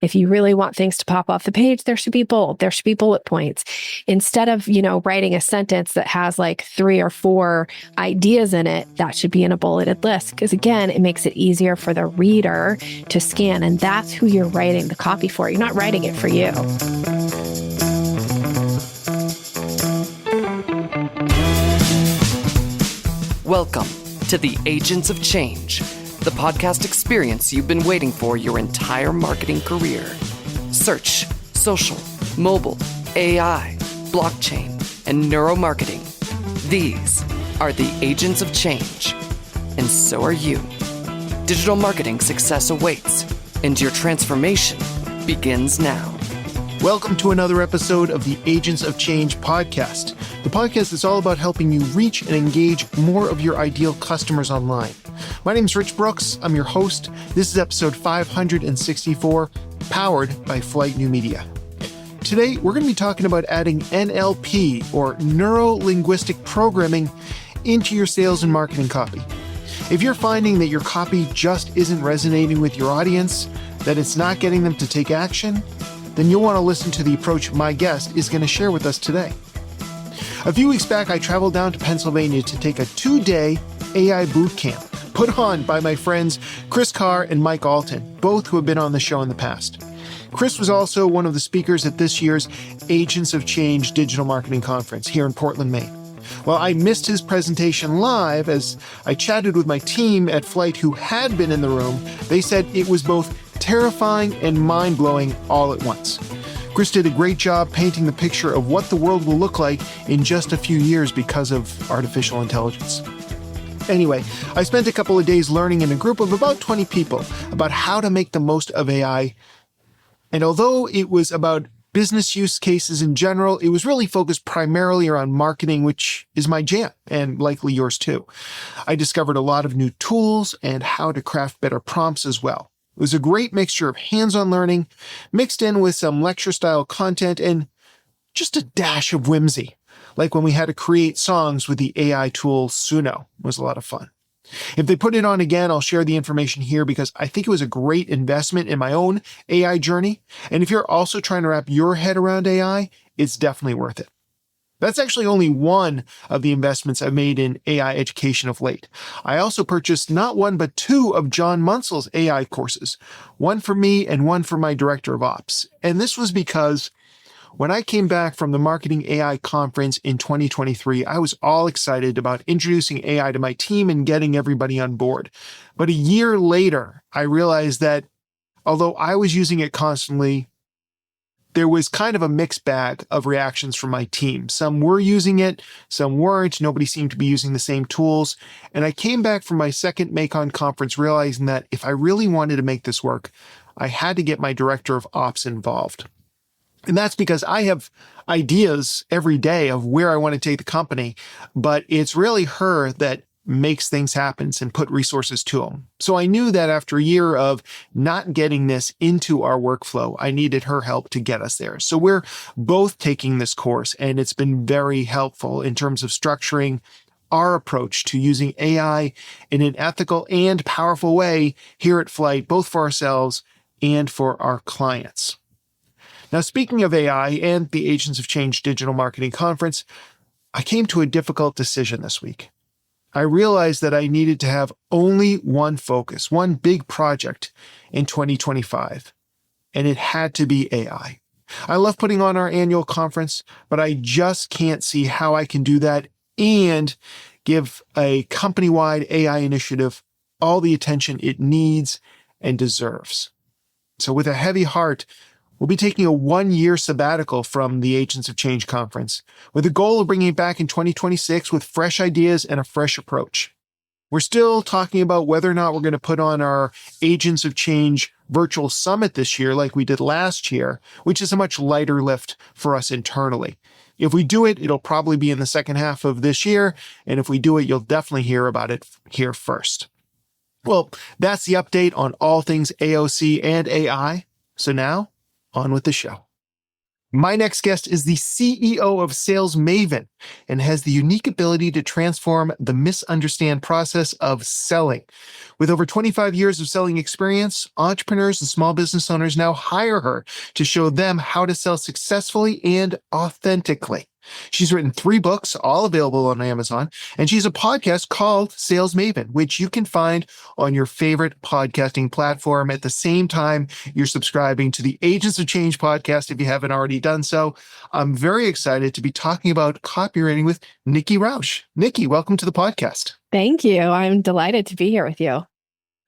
If you really want things to pop off the page, there should be bold, there should be bullet points. Instead of, writing a sentence that has like 3 or 4 ideas in it, that should be in a bulleted list. Because again, it makes it easier for the reader to scan. And that's who you're writing the copy for. You're not writing it for you. Welcome to the Agents of Change, the podcast experience you've been waiting for your entire marketing career. Search, social, mobile, AI, blockchain, and neuromarketing. These are the Agents of Change, and so are you. Digital marketing success awaits, and your transformation begins now. Welcome to another episode of the Agents of Change podcast. The podcast is all about helping you reach and engage more of your ideal customers online. My name is Rich Brooks. I'm your host. This is episode 564, powered by Flight New Media. Today, we're going to be talking about adding NLP, or neuro-linguistic programming, into your sales and marketing copy. If you're finding that your copy just isn't resonating with your audience, that it's not getting them to take action, then you'll want to listen to the approach my guest is going to share with us today. A few weeks back, I traveled down to Pennsylvania to take a 2-day AI boot camp put on by my friends Chris Carr and Mike Alton, both who have been on the show in the past. Chris was also one of the speakers at this year's Agents of Change Digital Marketing Conference here in Portland, Maine. Well, I missed his presentation live as I chatted with my team at Flight who had been in the room. They said it was both terrifying and mind-blowing all at once. Chris did a great job painting the picture of what the world will look like in just a few years because of artificial intelligence. Anyway, I spent a couple of days learning in a group of about 20 people about how to make the most of AI. And although it was about business use cases in general, it was really focused primarily around marketing, which is my jam, and likely yours too. I discovered a lot of new tools and how to craft better prompts as well. It was a great mixture of hands-on learning, mixed in with some lecture-style content and just a dash of whimsy, like when we had to create songs with the AI tool Suno. It was a lot of fun. If they put it on again, I'll share the information here because I think it was a great investment in my own AI journey. And if you're also trying to wrap your head around AI, it's definitely worth it. That's actually only one of the investments I've made in AI education of late. I also purchased not one, but 2 of John Munsell's AI courses, one for me and one for my director of ops. And this was because when I came back from the Marketing AI conference in 2023, I was all excited about introducing AI to my team and getting everybody on board. But a year later, I realized that although I was using it constantly, there was kind of a mixed bag of reactions from my team. Some were using it, some weren't. Nobody seemed to be using the same tools. And I came back from my second Macon conference realizing that if I really wanted to make this work, I had to get my director of ops involved. And that's because I have ideas every day of where I want to take the company, but it's really her that makes things happen and put resources to them. So I knew that after a year of not getting this into our workflow, I needed her help to get us there. So we're both taking this course, and it's been very helpful in terms of structuring our approach to using AI in an ethical and powerful way here at Flight, both for ourselves and for our clients. Now, speaking of AI and the Agents of Change Digital Marketing Conference, I came to a difficult decision this week. I realized that I needed to have only one focus, one big project in 2025, and it had to be AI. I love putting on our annual conference, but I just can't see how I can do that and give a company-wide AI initiative all the attention it needs and deserves. So with a heavy heart, we'll be taking a 1-year sabbatical from the Agents of Change conference with the goal of bringing it back in 2026 with fresh ideas and a fresh approach. We're still talking about whether or not we're going to put on our Agents of Change virtual summit this year like we did last year, which is a much lighter lift for us internally. If we do it, it'll probably be in the second half of this year, and if we do it, you'll definitely hear about it here first. Well, that's the update on all things AOC and AI. So now, on with the show. My next guest is the CEO of Sales Maven and has the unique ability to transform the misunderstood process of selling. With over 25 years of selling experience, entrepreneurs and small business owners now hire her to show them how to sell successfully and authentically. She's written 3 books, all available on Amazon, and she's a podcast called Sales Maven, which you can find on your favorite podcasting platform at the same time you're subscribing to the Agents of Change podcast if you haven't already done so. I'm very excited to be talking about copywriting with Nikki Rausch. Nikki, welcome to the podcast. Thank you. I'm delighted to be here with you.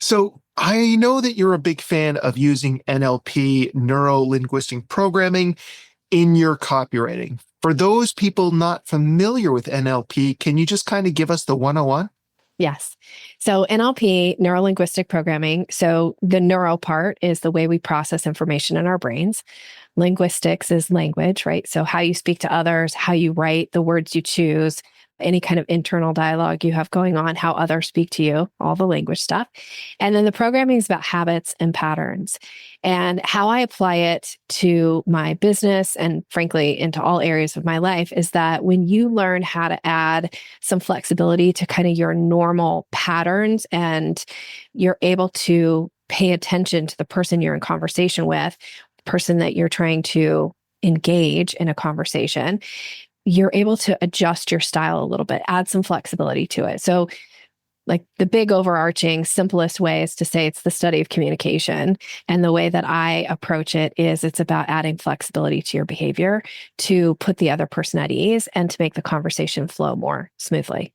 So I know that you're a big fan of using NLP, neuro-linguistic programming, in your copywriting. For those people not familiar with NLP, can you just kind of give us the 101? Yes. So NLP, neuro-linguistic programming. So the neuro part is the way we process information in our brains. Linguistics is language, right? So how you speak to others, how you write, the words you choose, any kind of internal dialogue you have going on, how others speak to you, all the language stuff. And then the programming is about habits and patterns. And how I apply it to my business and frankly, into all areas of my life is that when you learn how to add some flexibility to kind of your normal patterns and you're able to pay attention to the person you're in conversation with, the person that you're trying to engage in a conversation, you're able to adjust your style a little bit, add some flexibility to it. So like the big overarching simplest way is to say it's the study of communication. And the way that I approach it is it's about adding flexibility to your behavior to put the other person at ease and to make the conversation flow more smoothly.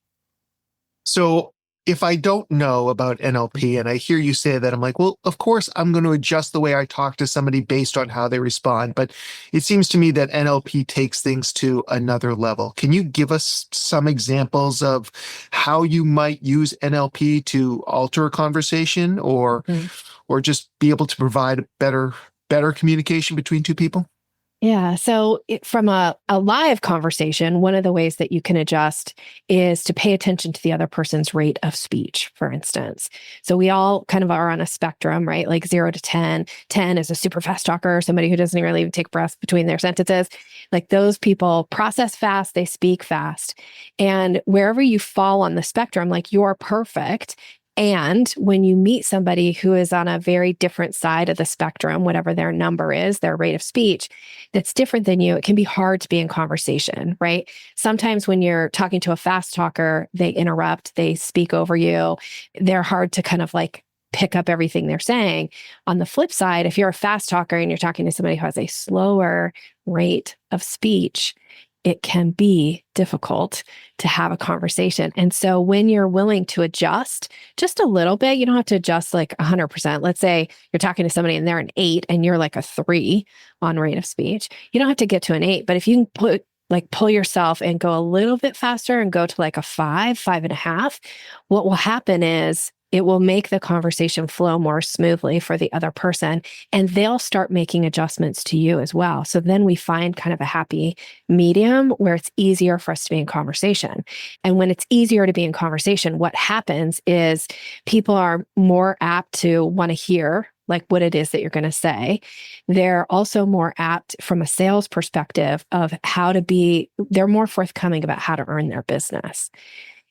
So if I don't know about NLP and I hear you say that, I'm like, well, of course, I'm going to adjust the way I talk to somebody based on how they respond. But it seems to me that NLP takes things to another level. Can you give us some examples of how you might use NLP to alter a conversation or just be able to provide better communication between two people? Yeah. So from a live conversation, one of the ways that you can adjust is to pay attention to the other person's rate of speech, for instance. So we all kind of are on a spectrum, right? Like 0 to 10. 10 is a super fast talker, somebody who doesn't really even take breaths between their sentences. Like those people process fast, they speak fast. And wherever you fall on the spectrum, like you're perfect. And when you meet somebody who is on a very different side of the spectrum, whatever their number is, their rate of speech, that's different than you, it can be hard to be in conversation, right? Sometimes when you're talking to a fast talker, they interrupt, they speak over you. They're hard to kind of like pick up everything they're saying. On the flip side, if you're a fast talker and you're talking to somebody who has a slower rate of speech, it can be difficult to have a conversation. And so when you're willing to adjust just a little bit, you don't have to adjust like 100%. Let's say you're talking to somebody and they're an 8 and you're like a 3 on rate of speech. You don't have to get to an 8, but if you can pull yourself and go a little bit faster and go to like a 5, 5.5, what will happen is it will make the conversation flow more smoothly for the other person, and they'll start making adjustments to you as well. So then we find kind of a happy medium where it's easier for us to be in conversation. And when it's easier to be in conversation, what happens is people are more apt to want to hear like what it is that you're going to say. They're also more apt from a sales perspective of they're more forthcoming about how to earn their business.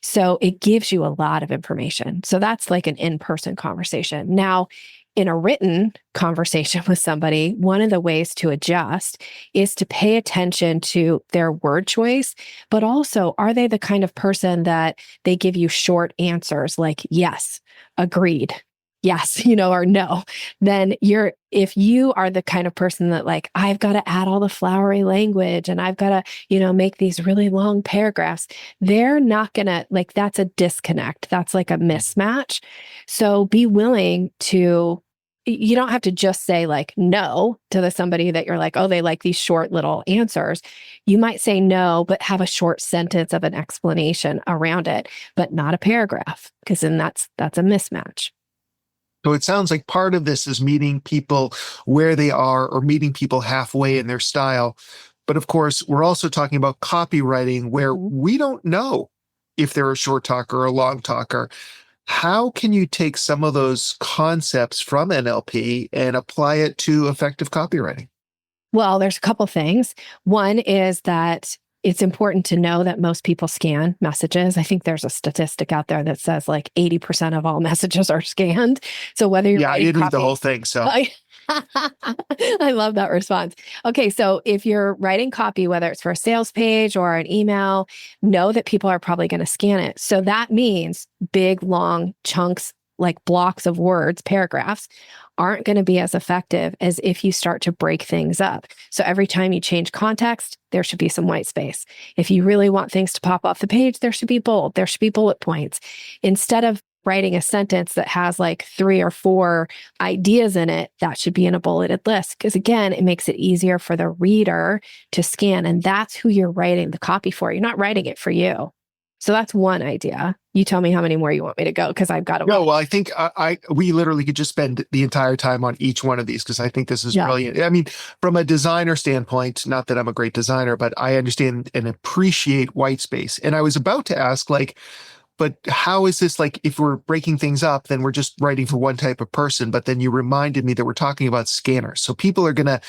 So it gives you a lot of information. So that's like an in-person conversation. Now, in a written conversation with somebody, one of the ways to adjust is to pay attention to their word choice, but also, are they the kind of person that they give you short answers like, yes, agreed, yes, or no? Then if you are the kind of person that like, I've got to add all the flowery language and I've got to, make these really long paragraphs, they're not going to that's a disconnect. That's like a mismatch. So be willing to, you don't have to just say like no to somebody that you're like, oh, they like these short little answers. You might say no, but have a short sentence of an explanation around it, but not a paragraph, because then that's a mismatch. So it sounds like part of this is meeting people where they are or meeting people halfway in their style. But of course, we're also talking about copywriting where we don't know if they're a short talker or a long talker. How can you take some of those concepts from NLP and apply it to effective copywriting? Well, there's a couple things. One is that it's important to know that most people scan messages. I think there's a statistic out there that says like 80% of all messages are scanned. So whether you're Yeah, I writing didn't read the copy, whole thing. So I love that response. Okay, so if you're writing copy, whether it's for a sales page or an email, know that people are probably going to scan it. So that means big, long chunks, like blocks of words, paragraphs, aren't going to be as effective as if you start to break things up. So every time you change context, there should be some white space. If you really want things to pop off the page, there should be bold, there should be bullet points. Instead of writing a sentence that has like 3 or 4 ideas in it, that should be in a bulleted list. Because again, it makes it easier for the reader to scan. And that's who you're writing the copy for. You're not writing it for you. So that's one idea. You tell me how many more you want me to go, because I've got to. no, well, I think we literally could just spend the entire time on each one of these because I think this is brilliant. I mean, from a designer standpoint, not that I'm a great designer, but I understand and appreciate white space. And I was about to ask, like, but how is this, like, if we're breaking things up, then we're just writing for one type of person. But then you reminded me that we're talking about scanners. So people are going to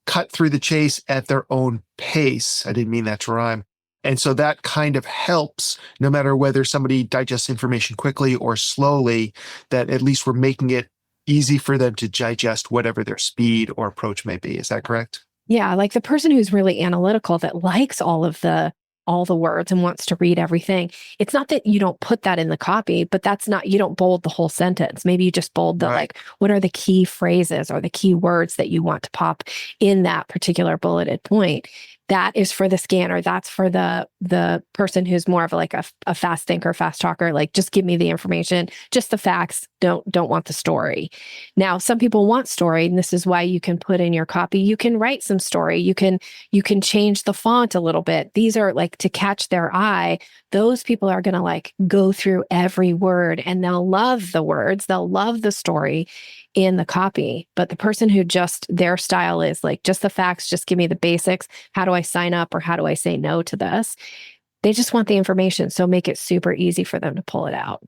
cut through the chase at their own pace. I didn't mean that to rhyme. And so that kind of helps, no matter whether somebody digests information quickly or slowly, that at least we're making it easy for them to digest whatever their speed or approach may be. Is that correct? Yeah, like the person who's really analytical that likes all the words and wants to read everything. It's not that you don't put that in the copy, but you don't bold the whole sentence. Maybe you just bold the like, what are the key phrases or the key words that you want to pop in that particular bulleted point? That is for the scanner. That's for the person who's more of like a fast thinker, fast talker. Like, just give me the information, just the facts. Don't want the story. Now, some people want story, and this is why you can put in your copy. You can write some story. You can change the font a little bit. These are like to catch their eye. Those people are going to like go through every word, and they'll love the words. They'll love the story in the copy. But the person who just, their style is like, just the facts, just give me the basics. How do I sign up, or how do I say no to this? They just want the information. So make it super easy for them to pull it out.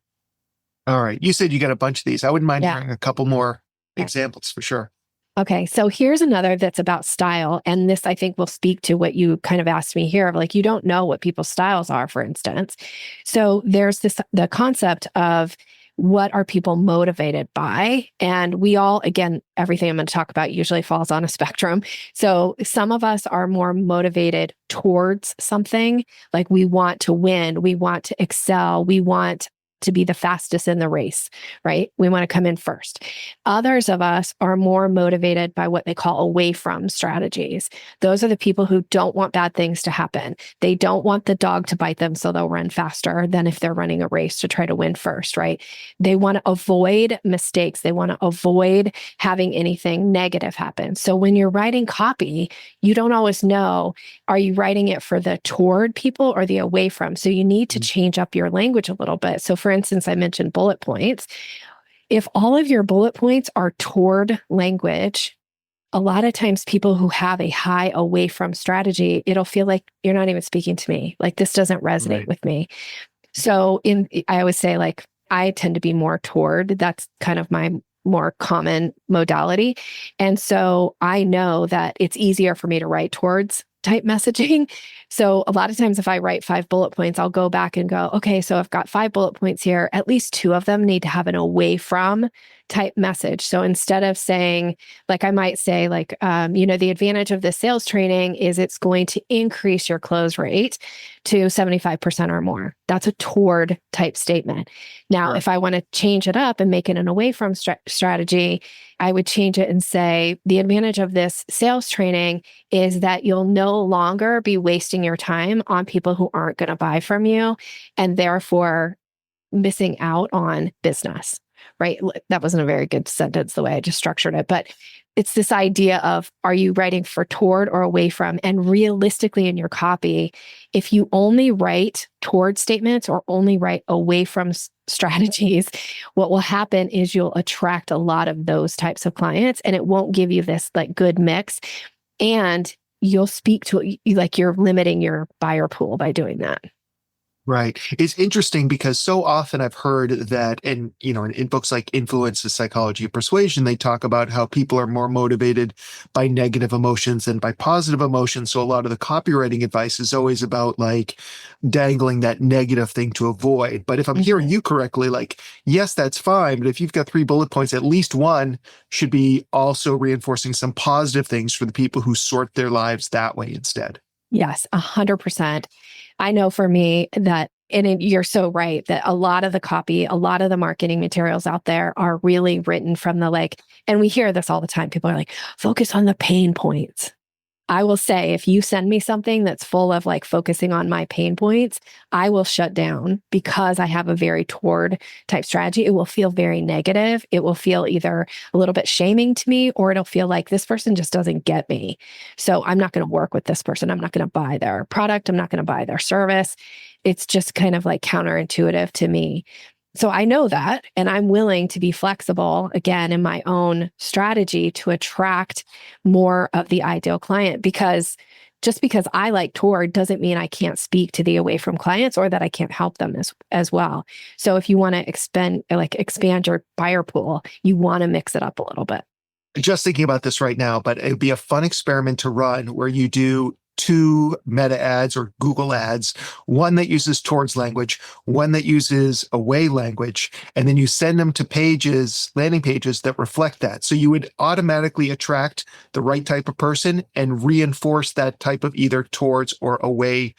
All right. You said you got a bunch of these. I wouldn't mind hearing a couple more examples for sure. Okay. So here's another that's about style. And this, I think, will speak to what you kind of asked me here of like, you don't know what people's styles are, for instance. So there's the concept of, what are people motivated by? And we all, again, everything I'm going to talk about usually falls on a spectrum. So some of us are more motivated towards something, like we want to win, we want to excel, we want to be the fastest in the race, right? We want to come in first. Others of us are more motivated by what they call away from strategies. Those are the people who don't want bad things to happen. They don't want the dog to bite them, so they'll run faster than if they're running a race to try to win first, right? They want to avoid mistakes. They want to avoid having anything negative happen. So when you're writing copy, you don't always know, are you writing it for the toward people or the away from? So you need to change up your language a little bit. So for instance, I mentioned bullet points. If all of your bullet points are toward language, a lot of times people who have a high away from strategy, it'll feel like you're not even speaking to me. Like, this doesn't resonate with me. So I always say, like, I tend to be more toward. That's kind of my more common modality. And so I know that it's easier for me to write towards type messaging. So a lot of times if I write 5 bullet points, I'll go back and go, okay, so I've got 5 bullet points here. At least 2 of them need to have an away from type message. So instead of saying, like, I might say like, the advantage of this sales training is it's going to increase your close rate to 75% or more. That's a toward type statement. Now, if I want to change it up and make it an away from strategy, I would change it and say, the advantage of this sales training is that you'll no longer be wasting your time on people who aren't going to buy from you, and therefore missing out on business, right? That wasn't a very good sentence the way I just structured it, but it's this idea of, are you writing for toward or away from? And realistically in your copy, if you only write toward statements or only write away from strategies, what will happen is you'll attract a lot of those types of clients, and it won't give you this like good mix. And you'll speak to it, like you're limiting your buyer pool by doing that. Right. It's interesting because so often I've heard that, and in books like Influence, the Psychology of Persuasion, they talk about how people are more motivated by negative emotions than by positive emotions. So a lot of the copywriting advice is always about like dangling that negative thing to avoid. But if I'm hearing you correctly, like, yes, that's fine. But if you've got 3 bullet points, at least one should be also reinforcing some positive things for the people who sort their lives that way instead. Yes, 100%. I know for me that, you're so right, that a lot of the copy, a lot of the marketing materials out there are really written from the like, and we hear this all the time. People are like, focus on the pain points. I will say, if you send me something that's full of like focusing on my pain points, I will shut down because I have a very toward type strategy. It will feel very negative. It will feel either a little bit shaming to me, or it'll feel like this person just doesn't get me. So I'm not going to work with this person. I'm not going to buy their product. I'm not going to buy their service. It's just kind of like counterintuitive to me. So I know that, and I'm willing to be flexible again in my own strategy to attract more of the ideal client, because just because I like Toward doesn't mean I can't speak to the away from clients or that I can't help them as well. So if you want to expand your buyer pool, you want to mix it up a little bit. Just thinking about this right now, but it'd be a fun experiment to run where you do 2 meta ads or Google ads, one that uses towards language, one that uses away language, and then you send them to landing pages that reflect that. So you would automatically attract the right type of person and reinforce that type of either towards or away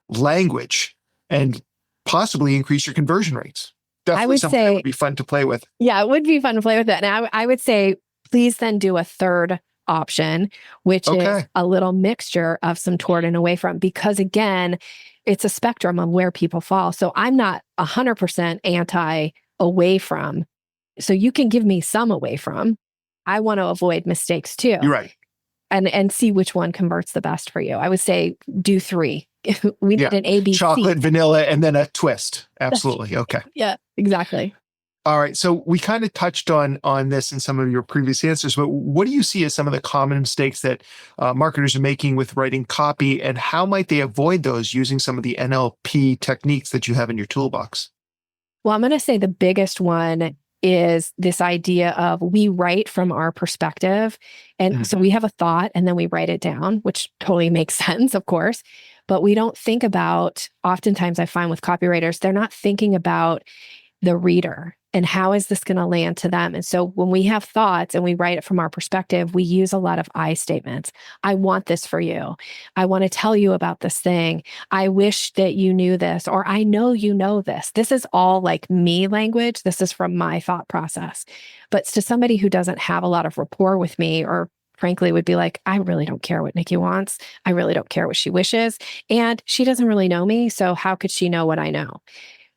language and possibly increase your conversion rates. Definitely I would something say that would be fun to play with. Yeah, it would be fun to play with it. And I would say, please then do a third option, which is a little mixture of some toward and away from, because again, it's a spectrum of where people fall. So I'm not 100% anti away from. So you can give me some away from. I want to avoid mistakes too. You're right. And see which one converts the best for you. I would say do 3. We need an ABC. Chocolate, vanilla, and then a twist. Absolutely. Okay. Yeah, exactly. All right. So we kind of touched on this in some of your previous answers, but what do you see as some of the common mistakes that marketers are making with writing copy, and how might they avoid those using some of the NLP techniques that you have in your toolbox? Well, I'm going to say the biggest one is this idea of we write from our perspective. And so we have a thought and then we write it down, which totally makes sense, of course. But we don't think about, oftentimes I find with copywriters, they're not thinking about the reader and how is this going to land to them. And so when we have thoughts and we write it from our perspective, we use a lot of I statements. I want this for you. I want to tell you about this thing. I wish that you knew this, or I know you know this. This is all like me language. This is from my thought process. But to somebody who doesn't have a lot of rapport with me, or frankly would be like, I really don't care what Nikki wants. I really don't care what she wishes. And she doesn't really know me. So how could she know what I know?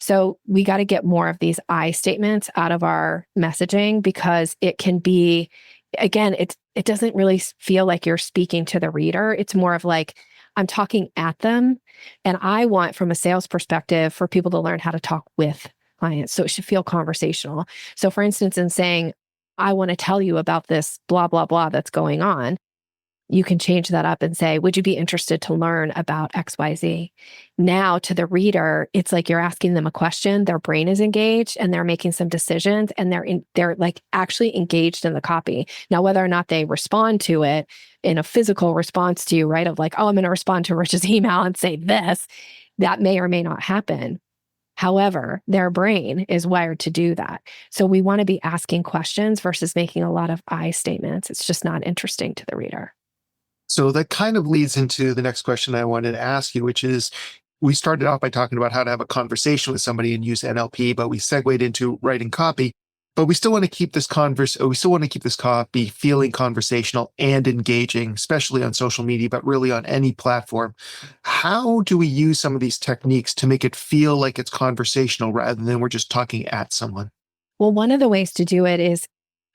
So we got to get more of these I statements out of our messaging, because it can be, again, it doesn't really feel like you're speaking to the reader. It's more of like, I'm talking at them. And I want, from a sales perspective, for people to learn how to talk with clients. So it should feel conversational. So for instance, in saying, I want to tell you about this blah, blah, blah that's going on, you can change that up and say, would you be interested to learn about XYZ? Now to the reader, it's like you're asking them a question, their brain is engaged and they're making some decisions, and they're like actually engaged in the copy. Now, whether or not they respond to it in a physical response to you, right? Of like, oh, I'm going to respond to Rich's email and say this, that may or may not happen. However, their brain is wired to do that. So we want to be asking questions versus making a lot of I statements. It's just not interesting to the reader. So that kind of leads into the next question I wanted to ask you, which is, we started off by talking about how to have a conversation with somebody and use NLP, but we segued into writing copy. But we still want to keep this copy feeling conversational and engaging, especially on social media, but really on any platform. How do we use some of these techniques to make it feel like it's conversational rather than we're just talking at someone? Well, one of the ways to do it is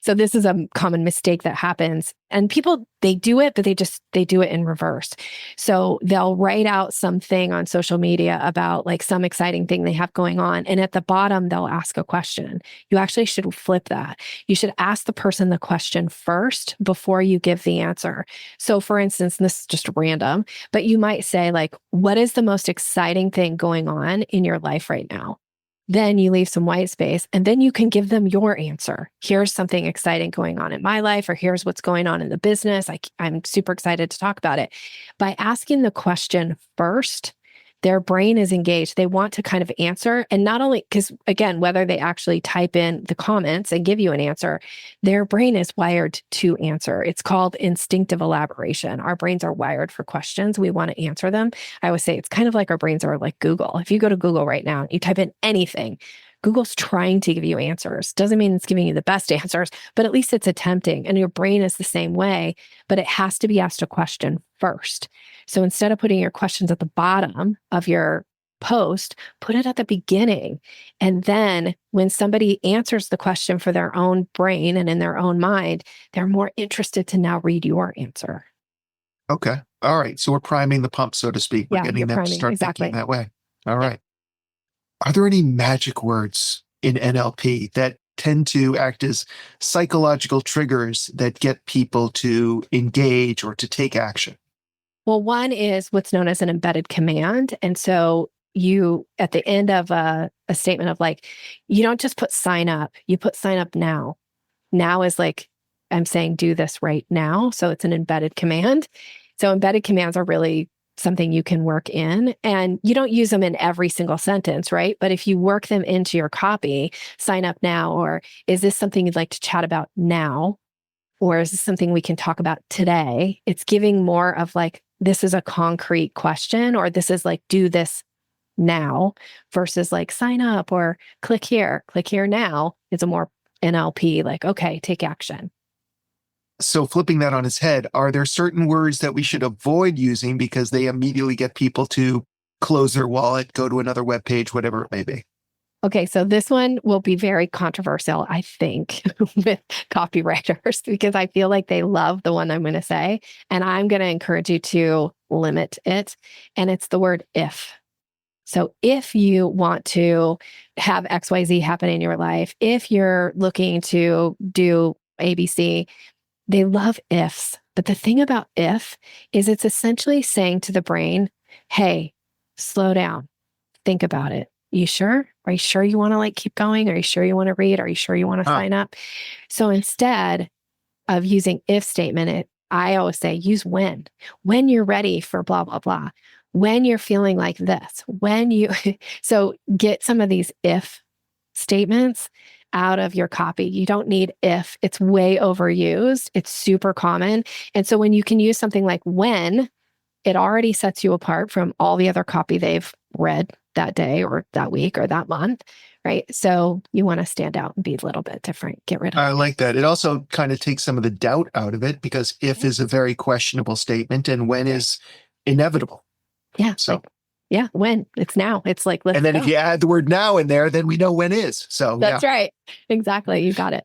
So this is a common mistake that happens. And people, they do it, but they do it in reverse. So they'll write out something on social media about like some exciting thing they have going on. And at the bottom, they'll ask a question. You actually should flip that. You should ask the person the question first before you give the answer. So for instance, and this is just random, but you might say like, what is the most exciting thing going on in your life right now? Then you leave some white space and then you can give them your answer. Here's something exciting going on in my life, or here's what's going on in the business. I'm super excited to talk about it. By asking the question first, their brain is engaged. They want to kind of answer. And not only, because again, whether they actually type in the comments and give you an answer, their brain is wired to answer. It's called instinctive elaboration. Our brains are wired for questions. We want to answer them. I always say it's kind of like our brains are like Google. If you go to Google right now, you type in anything, Google's trying to give you answers. Doesn't mean it's giving you the best answers, but at least it's attempting. And your brain is the same way, but it has to be asked a question first. So instead of putting your questions at the bottom of your post, put it at the beginning. And then when somebody answers the question for their own brain and in their own mind, they're more interested to now read your answer. Okay. All right. So we're priming the pump, so to speak. We're getting them to start thinking that way. All right. Are there any magic words in NLP that tend to act as psychological triggers that get people to engage or to take action? Well, one is what's known as an embedded command. And so you, at the end of a statement of like, you don't just put sign up, you put sign up now. Now is like, I'm saying do this right now. So it's an embedded command. So embedded commands are really something you can work in, and you don't use them in every single sentence, right? But if you work them into your copy, sign up now, or is this something you'd like to chat about now? Or is this something we can talk about today? It's giving more of like, this is a concrete question, or this is like, do this now versus like sign up or click here now. It's a more NLP, like, okay, take action. So flipping that on its head, are there certain words that we should avoid using because they immediately get people to close their wallet, go to another web page, whatever it may be? Okay, so this one will be very controversial, I think, with copywriters, because I feel like they love the one I'm going to say. And I'm going to encourage you to limit it. And it's the word if. So if you want to have XYZ happen in your life, if you're looking to do ABC, they love ifs. But the thing about if is it's essentially saying to the brain, hey, slow down, think about it. You sure? Are you sure you want to like keep going? Are you sure you want to read? Are you sure you want to sign up? So instead of using if statement, I always say use when you're ready for blah, blah, blah, when you're feeling like this, so get some of these if statements out of your copy. You don't need if. It's way overused. It's super common. And so when you can use something like when, it already sets you apart from all the other copy they've read that day or that week or that month, right? So you want to stand out and be a little bit different. Get rid of it. I like that. It also kind of takes some of the doubt out of it because if is a very questionable statement and when is inevitable. Yeah. So when it's now. It's like, let's and then go. if you add the word now in there, then we know when is. So that's right. Exactly. You got it.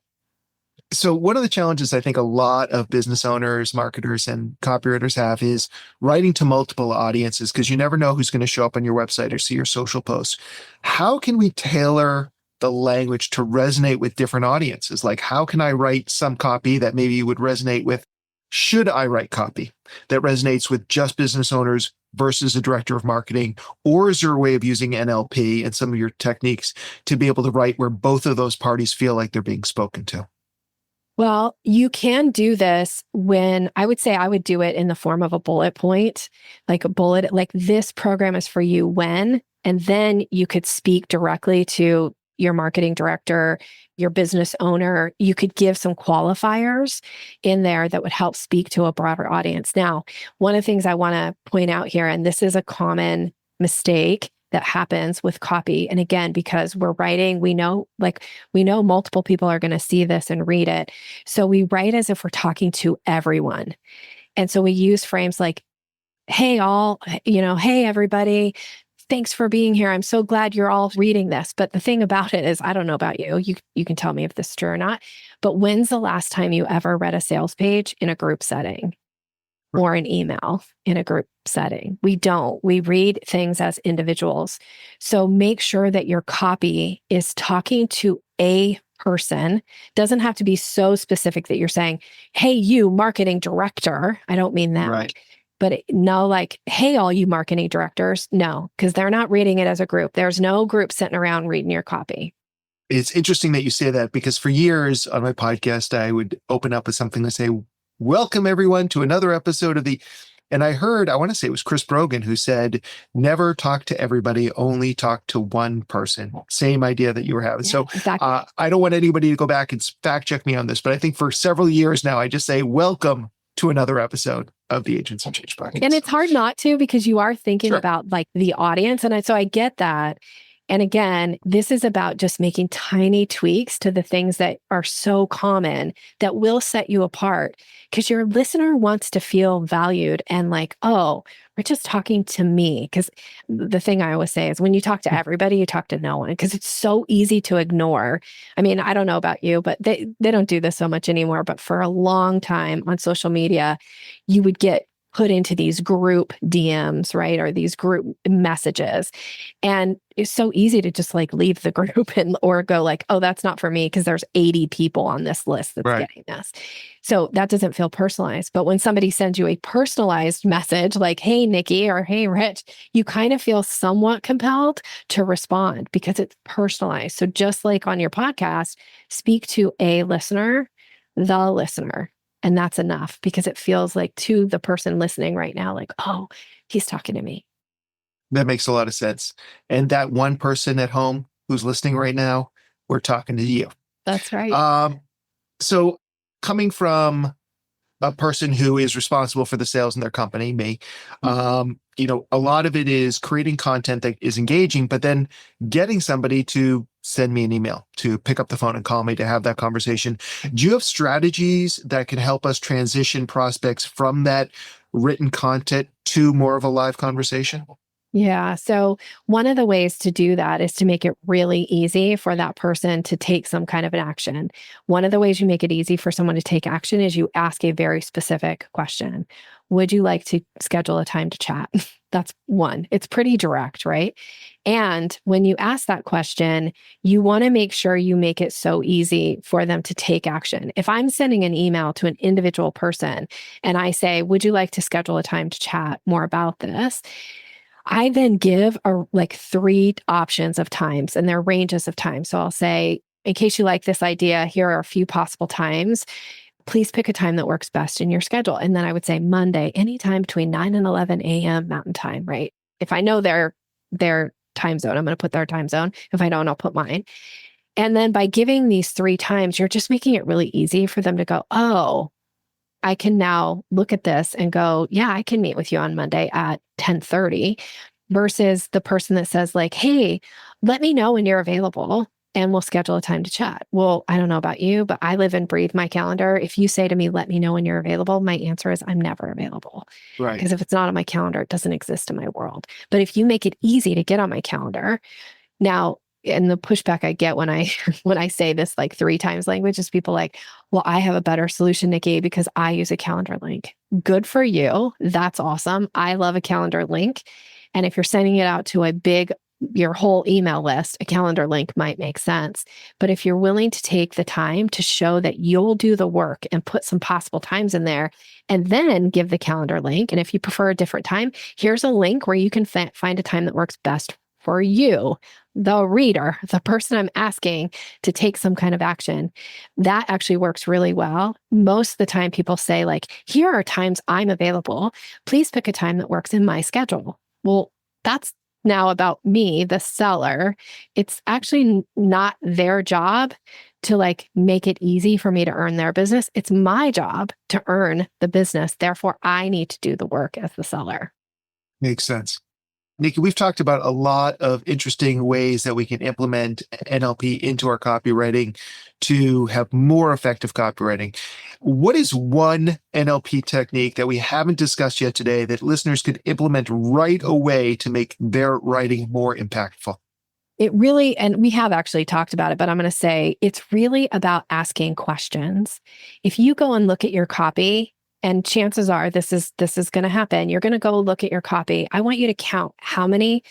So one of the challenges I think a lot of business owners, marketers, and copywriters have is writing to multiple audiences because you never know who's going to show up on your website or see your social posts. How can we tailor the language to resonate with different audiences? Like, how can I write some copy that maybe would resonate with, should I write copy that resonates with just business owners versus a director of marketing? Or is there a way of using NLP and some of your techniques to be able to write where both of those parties feel like they're being spoken to? Well, you can do this when I would say I would do it in the form of a bullet point, like a bullet, like this program is for you when, and then you could speak directly to your marketing director, your business owner. You could give some qualifiers in there that would help speak to a broader audience. Now, one of the things I want to point out here, and this is a common mistake that happens with copy. And again, because we're writing, we know multiple people are going to see this and read it. So we write as if we're talking to everyone. And so we use frames like, hey, all, hey, everybody, thanks for being here. I'm so glad you're all reading this. But the thing about it is, I don't know about you. You can tell me if this is true or not. But when's the last time you ever read a sales page in a group setting or an email in a group setting? We don't. We read things as individuals. So make sure that your copy is talking to a person. Doesn't have to be so specific that you're saying, hey, you marketing director. I don't mean that. Right. But no, like, hey, all you marketing directors. No, because they're not reading it as a group. There's no group sitting around reading your copy. It's interesting that you say that, because for years on my podcast, I would open up with something to say, welcome everyone to another episode of and I heard, I want to say it was Chris Brogan who said, never talk to everybody, only talk to one person. Same idea that you were having. Yeah, So exactly. I don't want anybody to go back and fact check me on this, but I think for several years now, I just say, welcome to another episode of the Agents of Change podcast. And it's hard not to, because you are thinking about like the audience. And so I get that. And again, this is about just making tiny tweaks to the things that are so common that will set you apart, because your listener wants to feel valued and like, oh, we're just talking to me. Because the thing I always say is, when you talk to everybody, you talk to no one, because it's so easy to ignore. I mean, I don't know about you, but they don't do this so much anymore. But for a long time on social media, you would get put into these group DMs, right? Or these group messages. And it's so easy to just like leave the group or go like, oh, that's not for me because there's 80 people on this list that's getting this. So that doesn't feel personalized. But when somebody sends you a personalized message like, hey, Nikki, or hey, Rich, you kind of feel somewhat compelled to respond because it's personalized. So just like on your podcast, speak to a listener, the listener. And that's enough, because it feels like to the person listening right now, like, oh, he's talking to me. That makes a lot of sense. And that one person at home who's listening right now, we're talking to you. That's right. So coming from a person who is responsible for the sales in their company, me, a lot of it is creating content that is engaging, but then getting somebody to send me an email, to pick up the phone and call me, to have that conversation. Do you have strategies that can help us transition prospects from that written content to more of a live conversation? Yeah. So one of the ways to do that is to make it really easy for that person to take some kind of an action. One of the ways you make it easy for someone to take action is you ask a very specific question. Would you like to schedule a time to chat? That's one. It's pretty direct, right? And when you ask that question, you want to make sure you make it so easy for them to take action. If I'm sending an email to an individual person and I say, would you like to schedule a time to chat more about this? I then give like 3 options of times, and their ranges of time. So I'll say, in case you like this idea, here are a few possible times. Please pick a time that works best in your schedule. And then I would say Monday, anytime between 9 and 11 a.m. Mountain Time, right? If I know their time zone, I'm going to put their time zone. If I don't, I'll put mine. And then by giving these 3 times, you're just making it really easy for them to go, oh, I can now look at this and go, yeah, I can meet with you on Monday at 10:30, versus the person that says like, hey, let me know when you're available and we'll schedule a time to chat. Well, I don't know about you, but I live and breathe my calendar. If you say to me, let me know when you're available, my answer is I'm never available. Right. Because if it's not on my calendar, it doesn't exist in my world. But if you make it easy to get on my calendar, now, and the pushback I get when I say this like 3 times language is people like, well, I have a better solution, Nikki, because I use a calendar link. Good for you. That's awesome. I love a calendar link. And if you're sending it out to your whole email list, a calendar link might make sense. But if you're willing to take the time to show that you'll do the work and put some possible times in there, and then give the calendar link, and if you prefer a different time, here's a link where you can find a time that works best for you, the reader, the person I'm asking to take some kind of action. That actually works really well. Most of the time people say like, here are times I'm available. Please pick a time that works in my schedule. Well, that's now about me, the seller. It's actually not their job to like make it easy for me to earn their business. It's my job to earn the business. Therefore, I need to do the work as the seller. Makes sense. Nikki, we've talked about a lot of interesting ways that we can implement NLP into our copywriting to have more effective copywriting. What is one NLP technique that we haven't discussed yet today that listeners could implement right away to make their writing more impactful? It really, and we have actually talked about it, but I'm going to say it's really about asking questions. If you go and look at your copy, and chances are this is going to happen, you're going to go look at your copy. I want you to count how many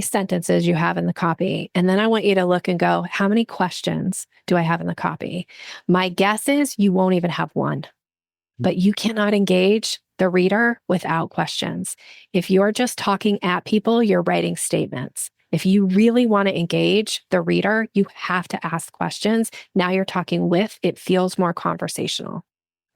sentences you have in the copy. And then I want you to look and go, how many questions do I have in the copy? My guess is you won't even have one, but you cannot engage the reader without questions. If you're just talking at people, you're writing statements. If you really want to engage the reader, you have to ask questions. Now you're talking with, it feels more conversational.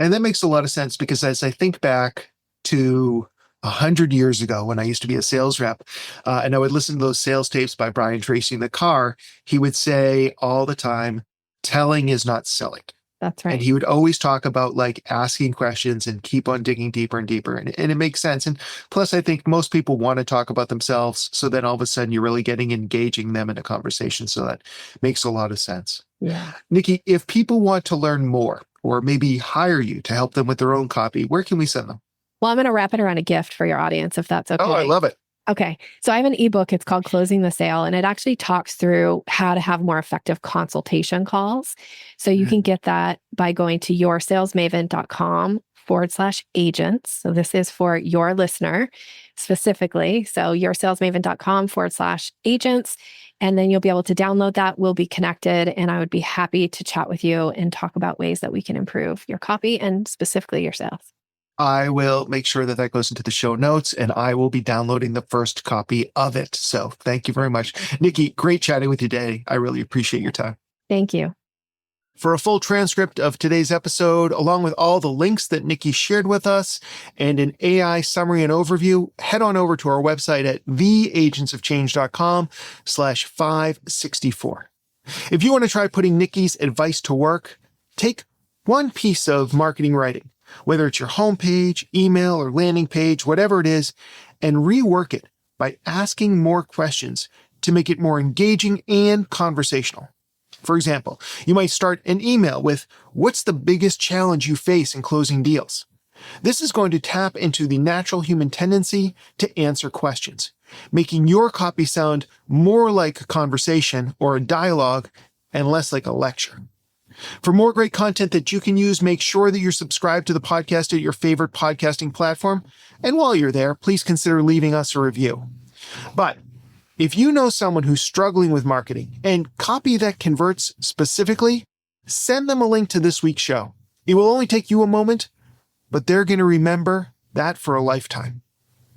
And that makes a lot of sense because as I think back to 100 years ago when I used to be a sales rep, and I would listen to those sales tapes by Brian Tracy in the car, he would say all the time, telling is not selling. That's right. And he would always talk about like asking questions and keep on digging deeper and deeper. And it makes sense. And plus, I think most people want to talk about themselves. So then all of a sudden you're really engaging them in a conversation. So that makes a lot of sense. Yeah. Nikki, if people want to learn more or maybe hire you to help them with their own copy, where can we send them? Well, I'm going to wrap it around a gift for your audience, if that's okay. Oh, I love it. Okay. So I have an ebook. It's called Closing the Sale, and it actually talks through how to have more effective consultation calls. So you can get that by going to yoursalesmaven.com/agents. So this is for your listener specifically. So yoursalesmaven.com/agents. And then you'll be able to download that. We'll be connected, and I would be happy to chat with you and talk about ways that we can improve your copy and specifically your sales. I will make sure that that goes into the show notes, and I will be downloading the first copy of it. So thank you very much. Nikki, great chatting with you today. I really appreciate your time. Thank you. For a full transcript of today's episode, along with all the links that Nikki shared with us and an AI summary and overview, head on over to our website at theagentsofchange.com/564. If you want to try putting Nikki's advice to work, take one piece of marketing writing, whether it's your homepage, email, or landing page, whatever it is, and rework it by asking more questions to make it more engaging and conversational. For example, you might start an email with, "What's the biggest challenge you face in closing deals?" This is going to tap into the natural human tendency to answer questions, making your copy sound more like a conversation or a dialogue and less like a lecture. For more great content that you can use, make sure that you're subscribed to the podcast at your favorite podcasting platform. And while you're there, please consider leaving us a review. But if you know someone who's struggling with marketing and copy that converts specifically, send them a link to this week's show. It will only take you a moment, but they're going to remember that for a lifetime.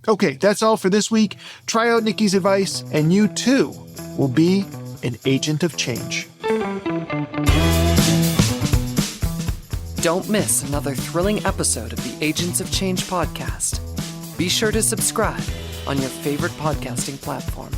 Okay, that's all for this week. Try out Nikki's advice, and you too will be an agent of change. Don't miss another thrilling episode of the Agents of Change podcast. Be sure to subscribe on your favorite podcasting platform.